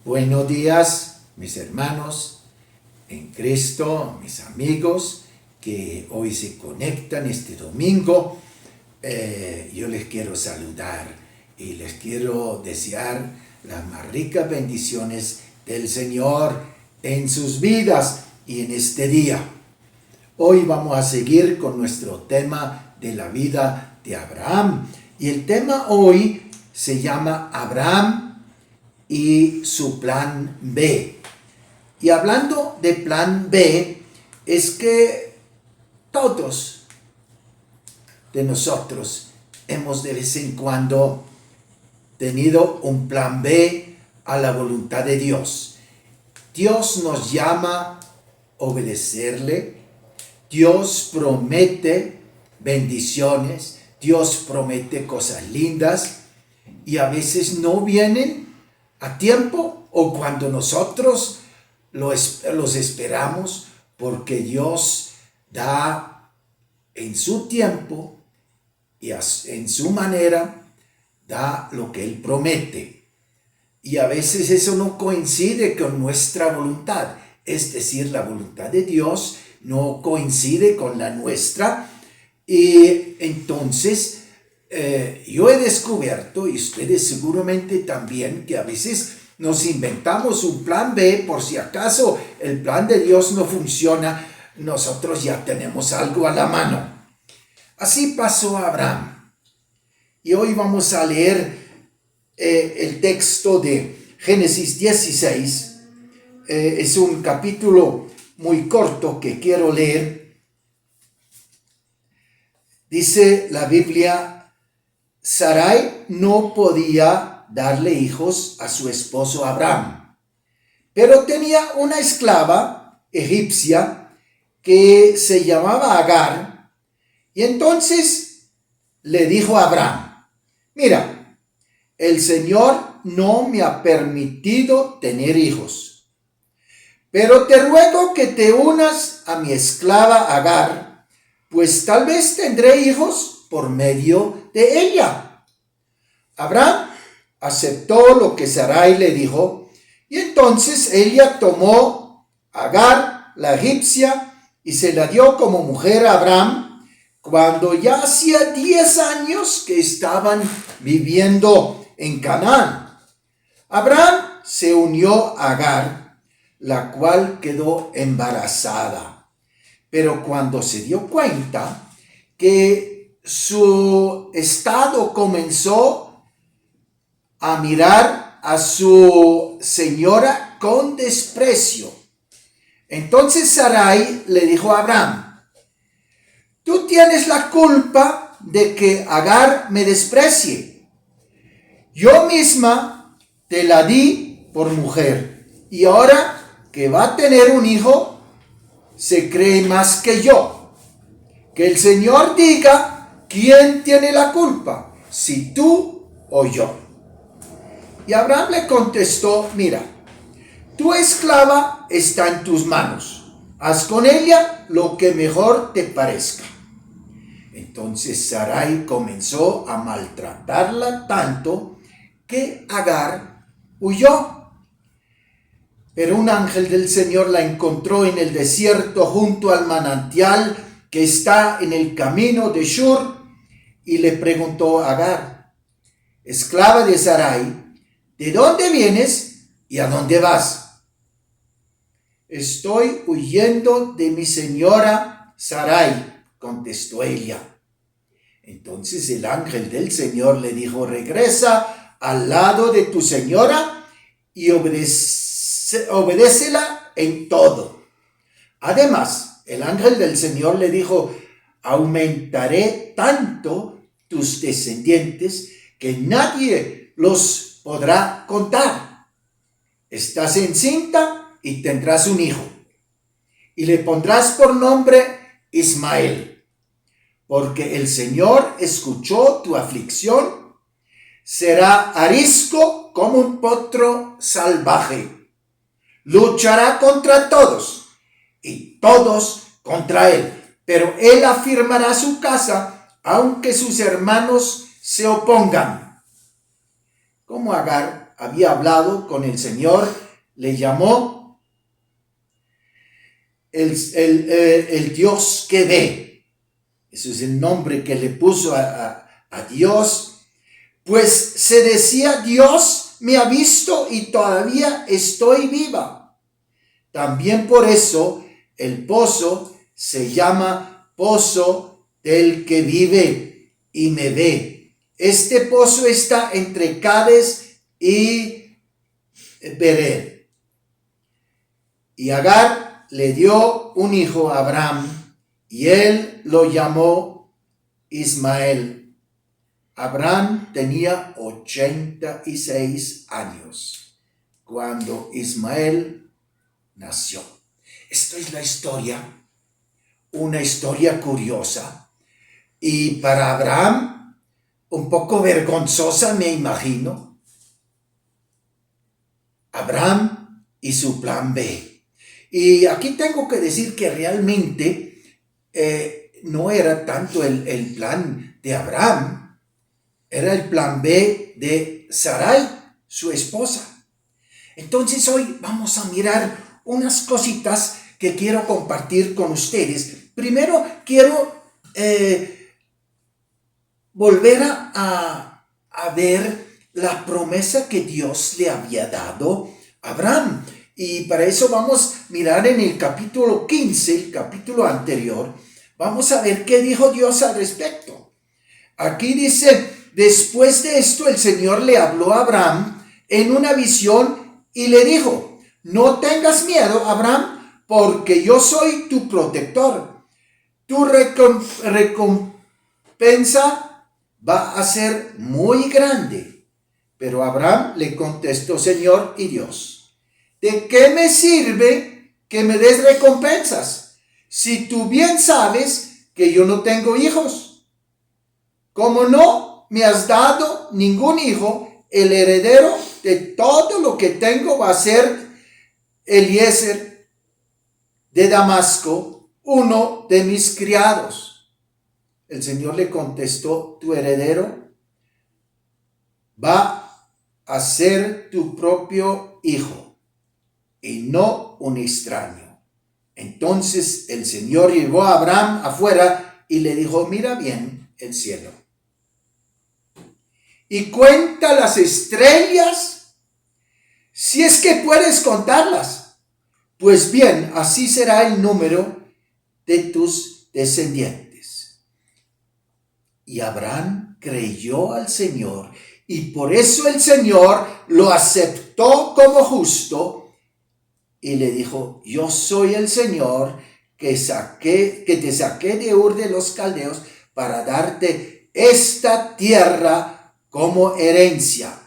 Buenos días, mis hermanos en Cristo, mis amigos que hoy se conectan este domingo. Yo les quiero saludar y les quiero desear las más ricas bendiciones del Señor en sus vidas y en este día. Hoy vamos a seguir con nuestro tema de la vida de Abraham. Y el tema hoy se llama Abraham y su plan B. Y hablando de plan B, es que todos de nosotros hemos de vez en cuando tenido un plan B a la voluntad de Dios. Dios nos llama a obedecerle. Dios promete bendiciones. Dios promete cosas lindas. Y a veces no vienen a tiempo o cuando nosotros los esperamos, porque Dios da en su tiempo y en su manera, da lo que Él promete. Y a veces eso no coincide con nuestra voluntad, es decir, la voluntad de Dios no coincide con la nuestra. Y entonces yo he descubierto, y ustedes seguramente también, que a veces nos inventamos un plan B por si acaso el plan de Dios no funciona, nosotros ya tenemos algo a la mano. Así pasó a Abraham. Y hoy vamos a leer el texto de Génesis 16. Es un capítulo muy corto que quiero leer. Dice la Biblia: Sarai no podía darle hijos a su esposo Abraham, pero tenía una esclava egipcia que se llamaba Agar, y entonces le dijo a Abraham: mira, el Señor no me ha permitido tener hijos, pero te ruego que te unas a mi esclava Agar, pues tal vez tendré hijos por medio de ella. Abraham aceptó lo que Sarai le dijo, y entonces ella tomó a Agar, la egipcia, y se la dio como mujer a Abraham, cuando ya hacía 10 años que estaban viviendo en Canaán. Abraham se unió a Agar, la cual quedó embarazada, pero cuando se dio cuenta que su estado comenzó a mirar a su señora con desprecio. Entonces Sarai le dijo a Abraham: tú tienes la culpa de que Agar me desprecie. Yo misma te la di por mujer, y ahora que va a tener un hijo, se cree más que yo. Que el Señor diga ¿quién tiene la culpa? ¿Si tú o yo? Y Abraham le contestó: mira, tu esclava está en tus manos. Haz con ella lo que mejor te parezca. Entonces Sarai comenzó a maltratarla tanto que Agar huyó. Pero un ángel del Señor la encontró en el desierto junto al manantial que está en el camino de Shur, y le preguntó a Agar, esclava de Sarai: ¿de dónde vienes y a dónde vas? Estoy huyendo de mi señora Sarai, contestó ella. Entonces el ángel del Señor le dijo: regresa al lado de tu señora y obedécela en todo. Además, el ángel del Señor le dijo: aumentaré tanto tus descendientes que nadie los podrá contar. Estás encinta y tendrás un hijo, y le pondrás por nombre Ismael, porque el Señor escuchó tu aflicción. Será arisco como un potro salvaje. Luchará contra todos y todos contra él, pero él afirmará su casa aunque sus hermanos se opongan. Como Agar había hablado con el Señor, le llamó el Dios que ve. Ese es el nombre que le puso a Dios. Pues se decía, Dios me ha visto y todavía estoy viva. También por eso el pozo se llama Pozo del que vive y me ve. Este pozo está entre Cades y Bered. Y Agar le dio un hijo a Abraham y él lo llamó Ismael. Abraham tenía 86 años cuando Ismael nació. Esta es la historia, una historia curiosa y para Abraham un poco vergonzosa, me imagino. Abraham y su plan B. Y aquí tengo que decir que realmente no era tanto el plan de Abraham, era el plan B de Sarai, su esposa. Entonces hoy vamos a mirar unas cositas que quiero compartir con ustedes. Primero quiero volver a ver la promesa que Dios le había dado a Abraham. Y para eso vamos a mirar en el capítulo 15, el capítulo anterior. Vamos a ver qué dijo Dios al respecto. Aquí dice, después de esto el Señor le habló a Abraham en una visión y le dijo, no tengas miedo, Abraham, porque yo soy tu protector. Tu recompensa va a ser muy grande. Pero Abraham le contestó, Señor y Dios, ¿de qué me sirve que me des recompensas si tú bien sabes que yo no tengo hijos? Como no me has dado ningún hijo, el heredero de todo lo que tengo va a ser Eliezer de Damasco, uno de mis criados. El Señor le contestó, tu heredero va a ser tu propio hijo y no un extraño. Entonces el Señor llevó a Abraham afuera y le dijo, mira bien el cielo y cuenta las estrellas si es que puedes contarlas. Pues bien, así será el número de tus descendientes. Y Abraham creyó al Señor y por eso el Señor lo aceptó como justo y le dijo, yo soy el Señor que te saqué de Ur de los Caldeos para darte esta tierra como herencia.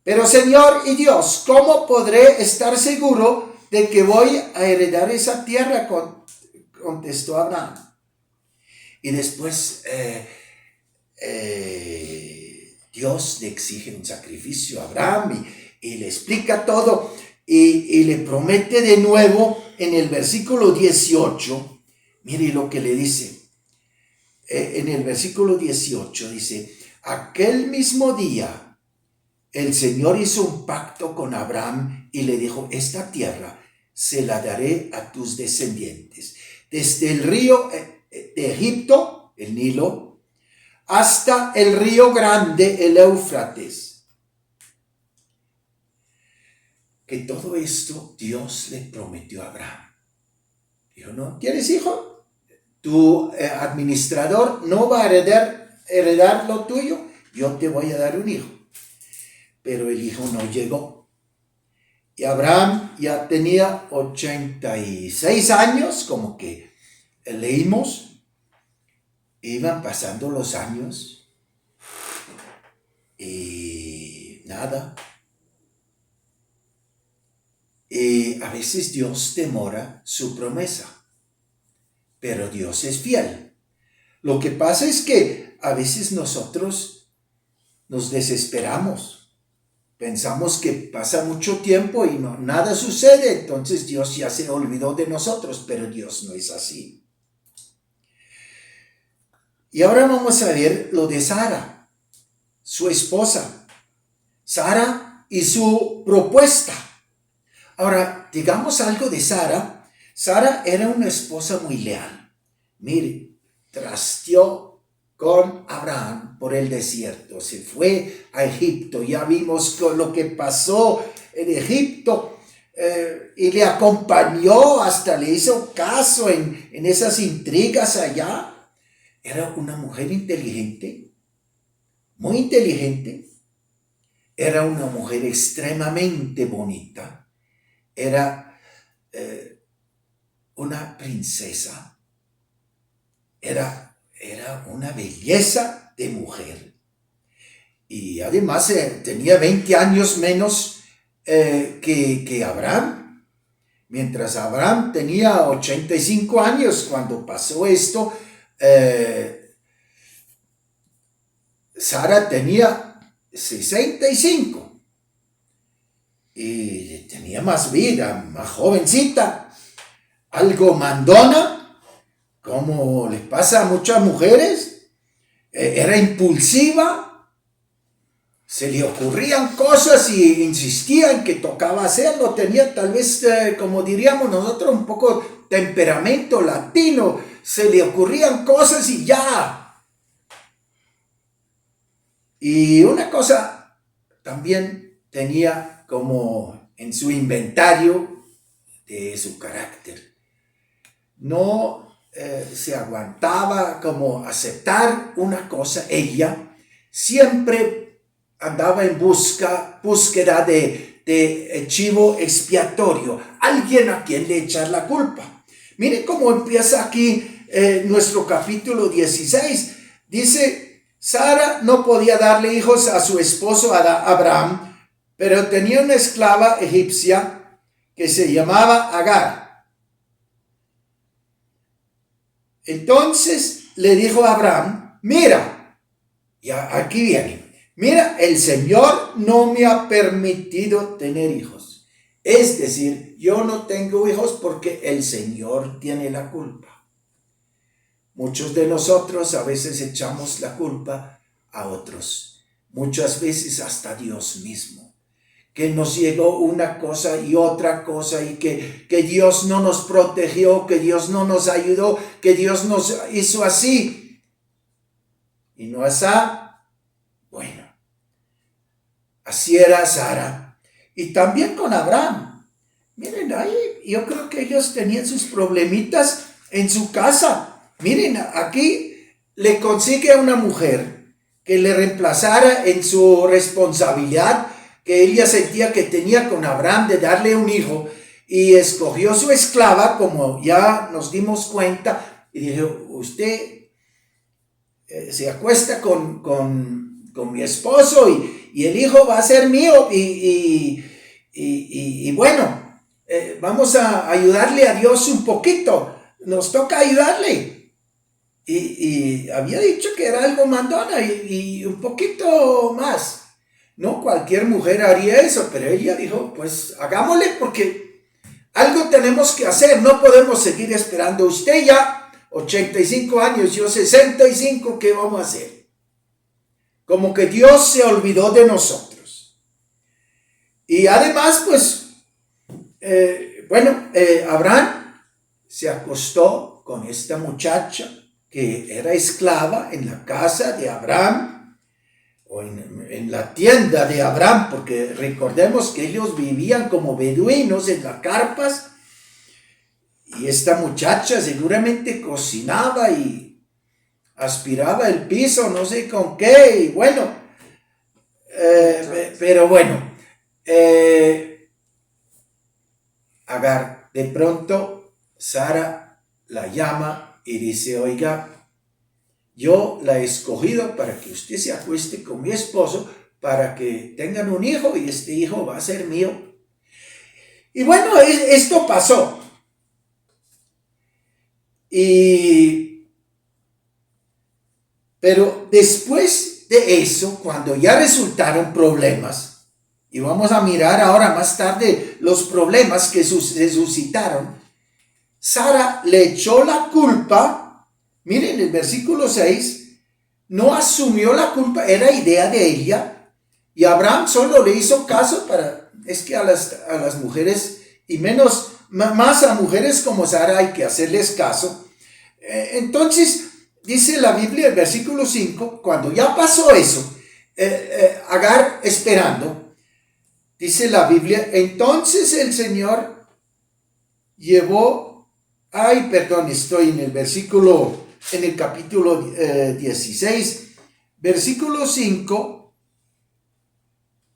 Pero Señor y Dios, ¿cómo podré estar seguro de que voy a heredar esa tierra? Contestó Abraham. Y después Dios le exige un sacrificio a Abraham y le explica todo y le promete de nuevo en el versículo 18. Mire lo que le dice. En el versículo 18 dice, aquel mismo día el Señor hizo un pacto con Abraham y le dijo, esta tierra se la daré a tus descendientes. Desde el río de Egipto, el Nilo, hasta el río grande, el Éufrates. Que todo esto Dios le prometió a Abraham. Dijo, ¿no tienes hijo? Tu administrador no va a heredar lo tuyo, yo te voy a dar un hijo. Pero el hijo no llegó. Y Abraham ya tenía 86 años, como que leímos. Iban pasando los años y nada. Y a veces Dios demora su promesa, pero Dios es fiel. Lo que pasa es que a veces nosotros nos desesperamos. Pensamos que pasa mucho tiempo y nada sucede, entonces Dios ya se olvidó de nosotros, pero Dios no es así. Y ahora vamos a ver lo de Sara, su esposa. Sara y su propuesta. Ahora, digamos algo de Sara. Sara era una esposa muy leal. Mire, trasteó con Abraham por el desierto. Se fue a Egipto. Ya vimos con lo que pasó en Egipto. Y le acompañó, hasta le hizo caso en esas intrigas allá. Era una mujer inteligente, muy inteligente. Era una mujer extremadamente bonita. Era una princesa. Era una belleza de mujer. Y además tenía 20 años menos que Abraham. Mientras Abraham tenía 85 años cuando pasó esto, Sara tenía 65 y tenía más vida, más jovencita, algo mandona, como les pasa a muchas mujeres. Era impulsiva, se le ocurrían cosas y insistía en que tocaba hacerlo. Tenía tal vez, como diríamos nosotros, un poco temperamento latino. Se le ocurrían cosas y ya. Y una cosa también tenía como en su inventario de su carácter. No se aguantaba como aceptar una cosa. Ella siempre andaba en búsqueda de chivo expiatorio, alguien a quien le echar la culpa. Miren cómo empieza aquí nuestro capítulo 16. Dice, Sara no podía darle hijos a su esposo Abraham, pero tenía una esclava egipcia que se llamaba Agar. Entonces le dijo a Abraham, mira, ya aquí viene. Mira, el Señor no me ha permitido tener hijos. Es decir, yo no tengo hijos porque el Señor tiene la culpa. Muchos de nosotros a veces echamos la culpa a otros. Muchas veces hasta Dios mismo. Que nos llegó una cosa y otra cosa y que Dios no nos protegió, que Dios no nos ayudó, que Dios nos hizo así. Y no así. Bueno. Así era Sara. Y también con Abraham. Miren, ahí yo creo que ellos tenían sus problemitas en su casa. Miren, aquí le consigue a una mujer que le reemplazara en su responsabilidad que ella sentía que tenía con Abraham de darle un hijo. Y escogió su esclava, como ya nos dimos cuenta. Y dijo, usted se acuesta con mi esposo y el hijo va a ser mío y bueno, vamos a ayudarle a Dios un poquito, nos toca ayudarle. Y había dicho que era algo mandona y un poquito más. No cualquier mujer haría eso, pero ella dijo, pues hagámosle porque algo tenemos que hacer, no podemos seguir esperando. Usted ya 85 años, yo 65, ¿qué vamos a hacer? Como que Dios se olvidó de nosotros. Y además, pues, Abraham se acostó con esta muchacha que era esclava en la casa de Abraham, o en la tienda de Abraham, porque recordemos que ellos vivían como beduinos en las carpas, y esta muchacha seguramente cocinaba y aspiraba el piso, no sé con qué, y bueno, pero bueno, Agar, de pronto Sara la llama y dice, oiga, yo la he escogido para que usted se acueste con mi esposo, para que tengan un hijo y este hijo va a ser mío. Y bueno, esto pasó. Pero después de eso, cuando ya resultaron problemas, y vamos a mirar ahora más tarde los problemas que se suscitaron, Sara le echó la culpa. Miren, el versículo 6, no asumió la culpa, era idea de ella, Y Abraham solo le hizo caso es que a las mujeres, y más a mujeres como Sara hay que hacerles caso. Entonces, dice la Biblia, el versículo 5, cuando ya pasó eso, Agar esperando, dice la Biblia, entonces el Señor estoy en el capítulo 16, versículo 5,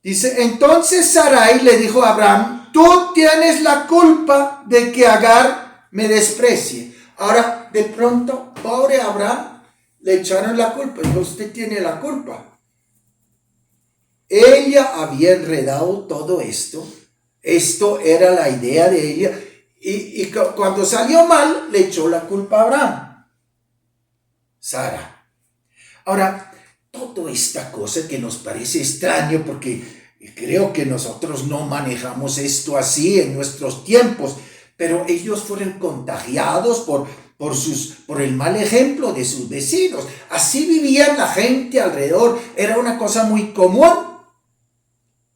dice, entonces Sarai le dijo a Abraham, tú tienes la culpa de que Agar me desprecie. Ahora, de pronto, pobre Abraham, le echaron la culpa, dijo, usted tiene la culpa. Ella había enredado todo esto era la idea de ella, y cuando salió mal, le echó la culpa a Abraham, Sara. Ahora, toda esta cosa que nos parece extraño, porque creo que nosotros no manejamos esto así en nuestros tiempos, pero ellos fueron contagiados por el mal ejemplo de sus vecinos. Así vivían la gente alrededor, era una cosa muy común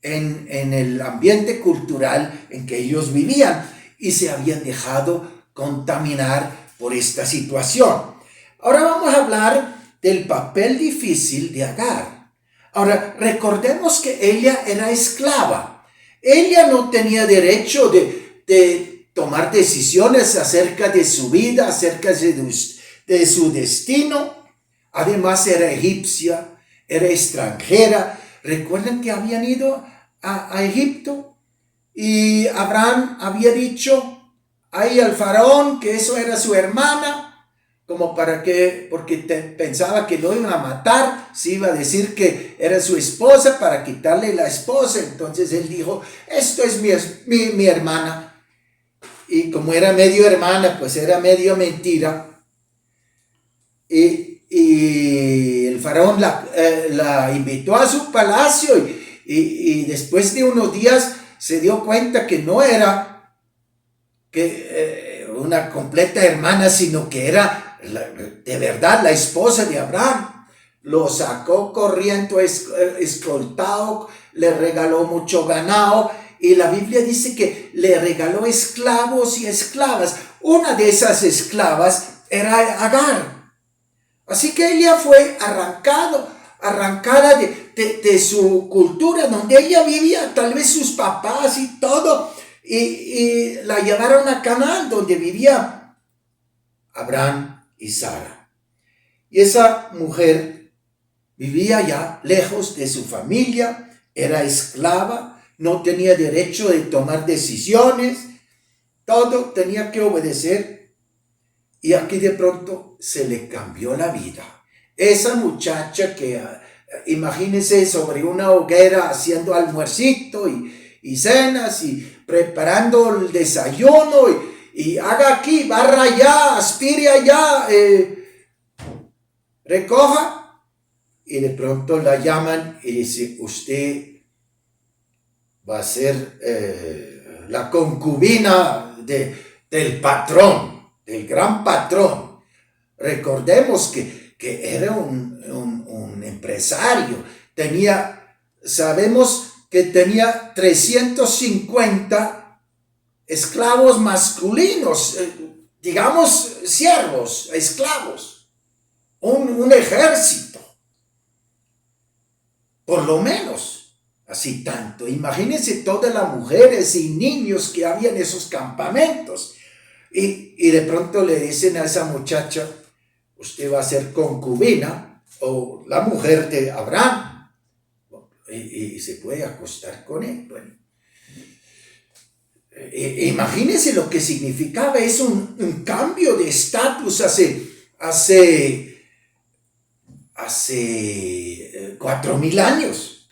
en el ambiente cultural en que ellos vivían, y se habían dejado contaminar por esta situación. Ahora vamos a hablar del papel difícil de Agar. Ahora, recordemos que ella era esclava. Ella no tenía derecho de tomar decisiones acerca de su vida, acerca de su destino. Además, era egipcia, era extranjera. Recuerden que habían ido a Egipto y Abraham había dicho ahí al faraón que eso era su hermana, porque pensaba que lo iban a matar, se iba a decir que era su esposa para quitarle la esposa. Entonces él dijo, esto es mi hermana. Y como era medio hermana, pues era medio mentira. Y el faraón la invitó a su palacio, y después de unos días se dio cuenta que no era una completa hermana, sino que era de verdad la esposa de Abraham. Lo sacó corriendo, escoltado, le regaló mucho ganado, y la Biblia dice que le regaló esclavos y esclavas. Una de esas esclavas era Agar. Así que ella fue arrancada de su cultura donde ella vivía, tal vez sus papás y todo, y la llevaron a Canaán, donde vivía Abraham y Sara. Y esa mujer vivía ya lejos de su familia, era esclava, no tenía derecho de tomar decisiones, todo tenía que obedecer. Y aquí de pronto se le cambió la vida. Esa muchacha que, imagínense, sobre una hoguera haciendo almuercito y cenas y preparando el desayuno, y haga aquí, barra allá, aspire allá, recoja. Y de pronto la llaman y dice, usted va a ser la concubina del patrón, el gran patrón. Recordemos que era un empresario. Sabemos que tenía 350 esclavos masculinos, digamos siervos, esclavos, un ejército, por lo menos, así tanto. Imagínense todas las mujeres y niños que había en esos campamentos. Y de pronto le dicen a esa muchacha, usted va a ser concubina o la mujer de Abraham, y se puede acostar con él. Bueno, imagínense lo que significaba. Es un cambio de estatus hace 4,000 años.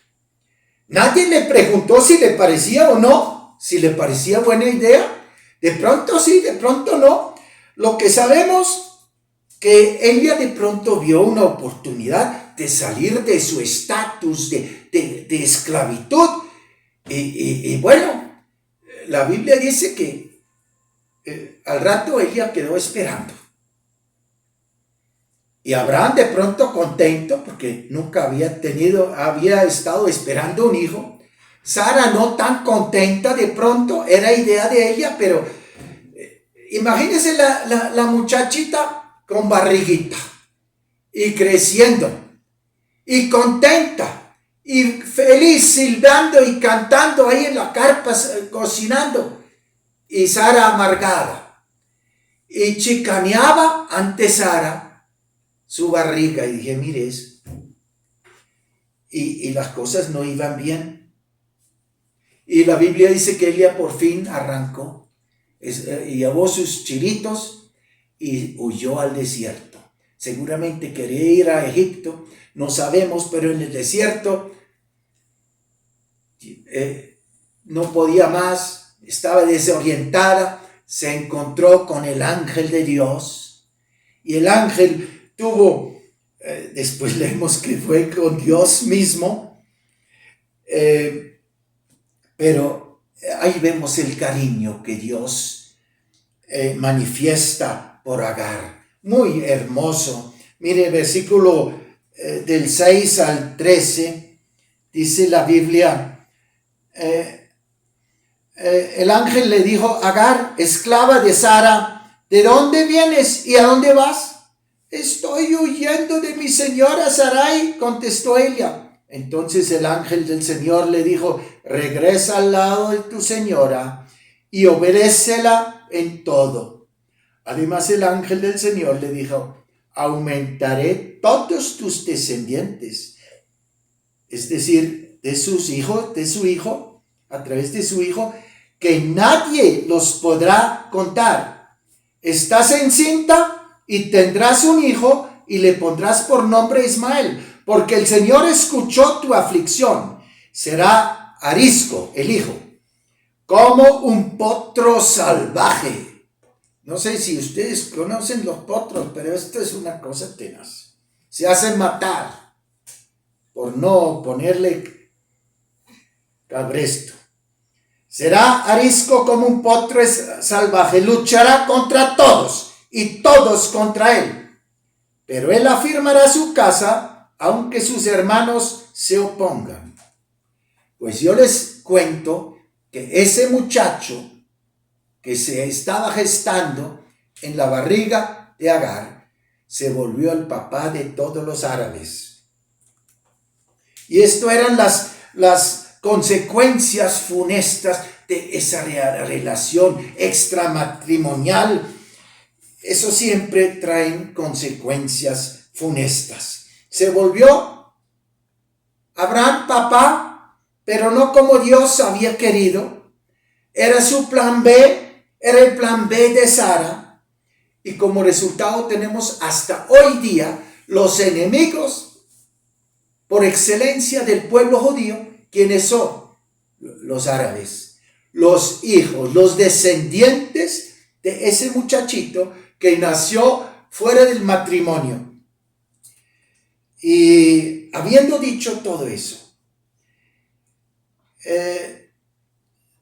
Nadie le preguntó si le parecía o no, si le parecía buena idea. De pronto sí, de pronto no. Lo que sabemos, que ella de pronto vio una oportunidad de salir de su estatus de esclavitud. Y bueno, la Biblia dice que al rato ella quedó esperando. Y Abraham de pronto contento porque nunca había estado esperando un hijo. Sara no tan contenta, de pronto era idea de ella, pero imagínense la muchachita con barriguita y creciendo y contenta y feliz, silbando y cantando ahí en la carpa, cocinando, y Sara amargada, y chicaneaba ante Sara su barriga, y dije, mire eso, y las cosas no iban bien, y la Biblia dice que ella por fin arrancó, y llevó sus chilitos y huyó al desierto. Seguramente quería ir a Egipto, no sabemos, pero en el desierto no podía más, estaba desorientada, se encontró con el ángel de Dios, y el ángel tuvo, después leemos que fue con Dios mismo, pero ahí vemos el cariño que Dios manifiesta por Agar, muy hermoso. Mire, versículo del 6 al 13, dice la Biblia, el ángel le dijo, Agar, esclava de Sara, ¿de dónde vienes y a dónde vas? Estoy huyendo de mi señora Sarai, contestó ella. Entonces el ángel del Señor le dijo, regresa al lado de tu señora y obedécela en todo. Además el ángel del Señor le dijo, aumentaré todos tus descendientes, es decir, de su hijo, a través de su hijo, que nadie los podrá contar. Estás encinta y tendrás un hijo y le pondrás por nombre Ismael, porque el Señor escuchó tu aflicción. Será arisco, el hijo, como un potro salvaje. No sé si ustedes conocen los potros, pero esto es una cosa tenaz. Se hacen matar por no ponerle cabresto. Será arisco como un potro salvaje, luchará contra todos y todos contra él. Pero él afirmará su casa, aunque sus hermanos se opongan. Pues yo les cuento que ese muchacho que se estaba gestando en la barriga de Agar se volvió el papá de todos los árabes. Y esto eran las consecuencias funestas de esa relación extramatrimonial. Eso siempre trae consecuencias funestas. Se volvió Abraham papá, pero no como Dios había querido. Era su plan B, era el plan B de Sara. Y como resultado tenemos hasta hoy día los enemigos por excelencia del pueblo judío, quienes son los árabes, los hijos, los descendientes de ese muchachito que nació fuera del matrimonio. Y habiendo dicho todo eso,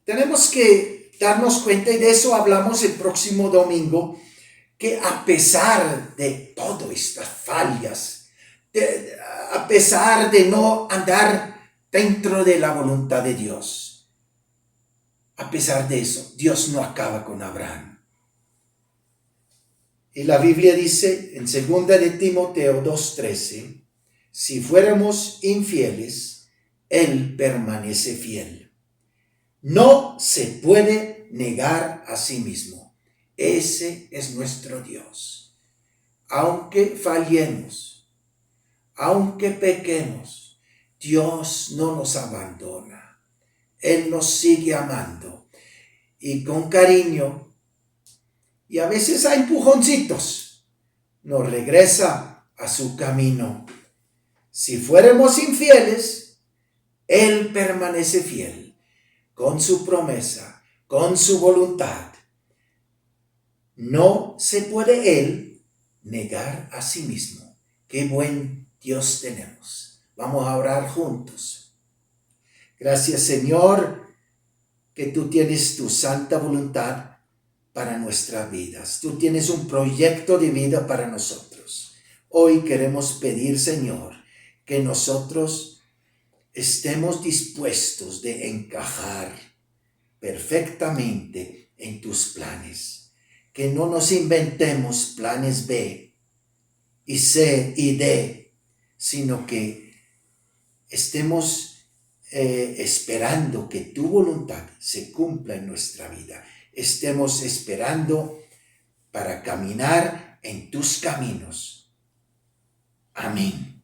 tenemos que darnos cuenta, y de eso hablamos el próximo domingo, que a pesar de todas estas fallas, a pesar de no andar dentro de la voluntad de Dios, a pesar de eso, Dios no acaba con Abraham. Y la Biblia dice en 2 de Timoteo 2:13, si fuéramos infieles, Él permanece fiel. No se puede negar a sí mismo. Ese es nuestro Dios. Aunque fallemos, aunque pequemos, Dios no nos abandona. Él nos sigue amando y con cariño, y a veces a empujoncitos, nos regresa a su camino. Si fuéramos infieles, Él permanece fiel con su promesa, con su voluntad. No se puede Él negar a sí mismo. Qué buen Dios tenemos. Vamos a orar juntos. Gracias, Señor, que tú tienes tu santa voluntad para nuestras vidas. Tú tienes un proyecto de vida para nosotros. Hoy queremos pedir, Señor, que nosotros estemos dispuestos de encajar perfectamente en tus planes. Que no nos inventemos planes B y C y D, sino que estemos esperando que tu voluntad se cumpla en nuestra vida. Estemos esperando para caminar en tus caminos. Amén.